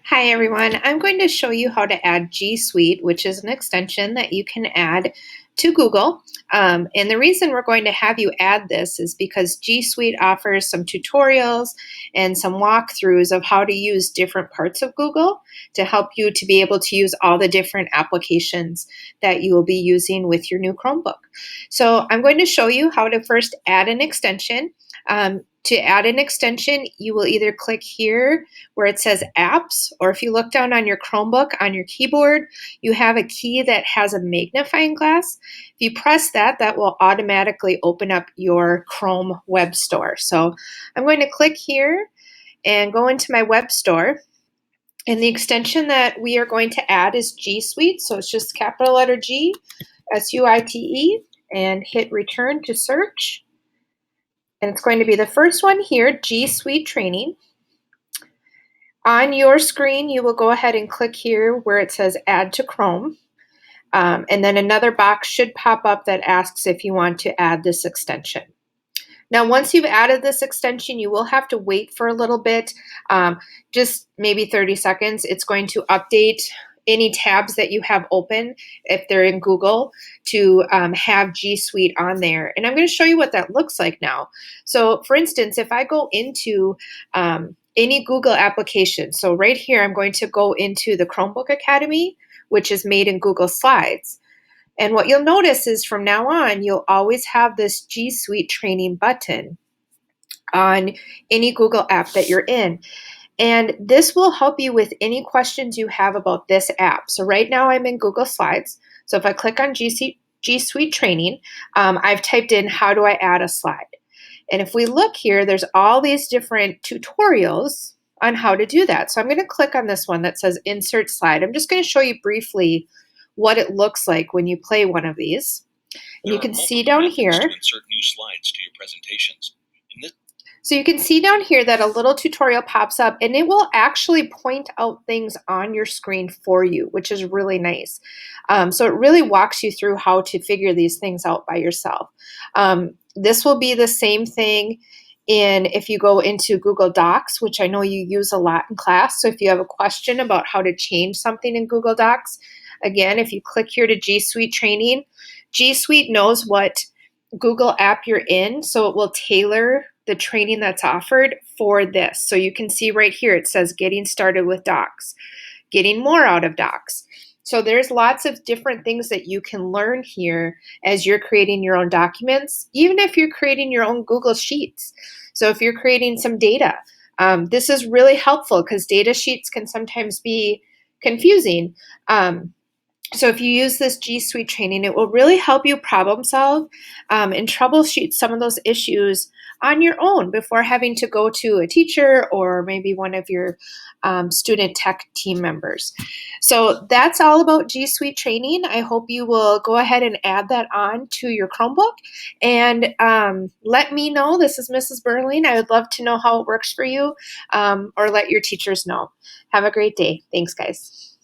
Hi everyone, I'm going to show you how to add G Suite, which is an extension that you can add to Google. And the reason we're going to have you add this is because G Suite offers some tutorials and some walkthroughs of how to use different parts of Google to help you to be able to use all the different applications that you will be using with your new Chromebook. So I'm going to show you how to first add an extension. To add an extension, you will either click here where it says apps, or if you look down on your Chromebook on your keyboard, you have a key that has a magnifying glass. If you press that, that will automatically open up your Chrome web store. So I'm going to click here and go into my web store. And the extension that we are going to add is G Suite. So it's just capital letter G, SUITE, and hit return to search. And it's going to be the first one here, G Suite Training. On your screen, you will go ahead and click here where it says Add to Chrome. And then another box should pop up that asks if you want to add this extension. Now, once you've added this extension, you will have to wait for a little bit, just maybe 30 seconds. It's going to update any tabs that you have open, if they're in Google, to have G Suite on there. And I'm going to show you what that looks like now. So for instance, if I go into any Google application, so right here, I'm going to go into the Chromebook Academy, which is made in Google Slides. And what you'll notice is from now on, you'll always have this G Suite training button on any Google app that you're in. And this will help you with any questions you have about this app. So right now I'm in Google Slides. So if I click on G Suite Training, I've typed in how do I add a slide. And if we look here, there's all these different tutorials on how to do that. So I'm going to click on this one that says Insert Slide. I'm just going to show you briefly what it looks like when you play one of these. And you can see down here. To insert new slides to your presentations. So you can see down here that a little tutorial pops up and it will actually point out things on your screen for you, which is really nice. So it really walks you through how to figure these things out by yourself. This will be the same thing if you go into Google Docs, which I know you use a lot in class. So if you have a question about how to change something in Google Docs, again, if you click here to G Suite Training, G Suite knows what Google app you're in, so it will tailor the training that's offered for this. So you can see right here, it says getting started with Docs, getting more out of Docs. So there's lots of different things that you can learn here as you're creating your own documents, even if you're creating your own Google Sheets. So if you're creating some data, this is really helpful because data sheets can sometimes be confusing. So if you use this G Suite training, it will really help you problem solve and troubleshoot some of those issues on your own before having to go to a teacher or maybe one of your student tech team members. So that's all about G Suite training. I hope you will go ahead and add that on to your Chromebook and let me know. This is Mrs. Berling. I would love to know how it works for you or let your teachers know. Have a great day. Thanks, guys.